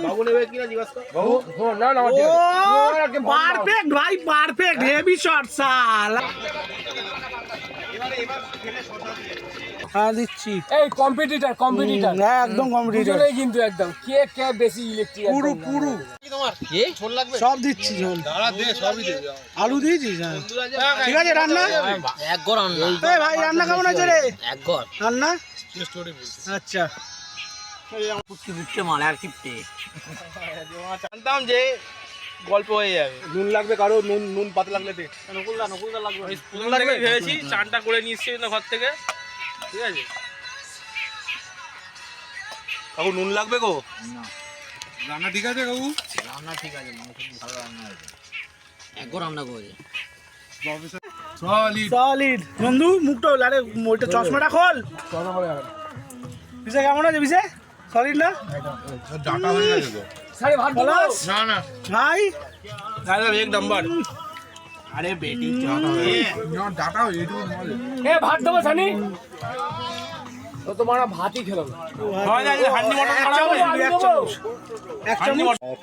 বাবু নেবে কিনা জিজ্ঞাসা কর। বাবু না না পারফেক্ট ভাই, পারফেক্ট, হেভি শট সাল। হ্যাঁ দিচ্ছি। এই কম্পিটিটর একদম কম্পিটিটর দুজনেই কিন্তু একদম কে বেশি ইলেকট্রিক পুরো পুরো কি তোমার কি ঝোল লাগবে? সব দিচ্ছি ঝোল। দাঁড়া দে, সবই দে। আলু দিয়েছিস? হ্যাঁ ঠিক আছে। রান্না এক গড় রান্না, এই ভাই রান্না কেমন আছে রে? এক গড় রান্না টেস্ট করে বলছি। আচ্ছা। পুটকি বুটকে মাল আর কিপটে। জানতাম যে গল্প হয়ে যাবে। নুন লাগবে কারো? নুন পাতে লাগলে দে। নকুলদা লাগবে। প্রথম থেকে ভেবেছি চানটা করে নিয়ে এসেছি না ঘর থেকে, ঠিক আছে। কাকু নুন লাগবে গো? না রান্না ঠিক আছে কাকু? রান্না ঠিক আছে, মাংস খুব ভালো রান্না হয়েছে, এক গড় রান্না করেছে। সলিড বন্ধু। মুখটা আরে ওইটা চশমাটা খোল। বিশে কেমন আছে? বিশে সলিড না? ডাটা হয়ে গেছে তো। সারে ভাত দাও। পলাশ না না ভাই দাদা এক নাম্বার। আরে বেটি ডাটা এইটুকু মজা। এ ভাত দেবো সানি। তো তোমার ভাতই খেলো না। হয় না হান্ডি মটর এক খাওয়া চামচ হবে? দিবি, এক চামচ। এক হান্ডি চামচ। মটর।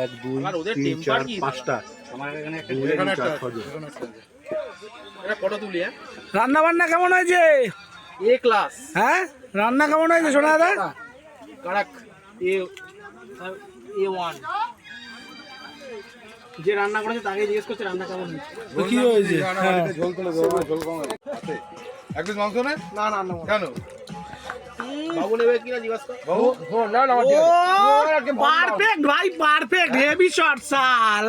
1 2 আর ওদের 3 টেম্পার 4 কি? 5টা আমার এখানে একটা 2 এখানে 4 একটা 6 এটা ফটো তুলি। হ্যাঁ রান্না বান্না কেমন হয়েছে? এ ক্লাস হ্যাঁ রান্না কেমন হয়েছে সোনা দাদা? কারাক A1 যে রান্না করেছে তাকে জিজ্ঞেস করছে রান্না কেমন হয়েছে। কি হয়েছে? হ্যাঁ। ঝোল তুলে দেবো, ঝোল কম আছে। এক পিস মাংস নে? না না না কেন? বাবু নেবে কিনা জিজ্ঞাসা কর। বাবু না না ও পারফেক্ট ভাই, পারফেক্ট, হেভি শট সাল।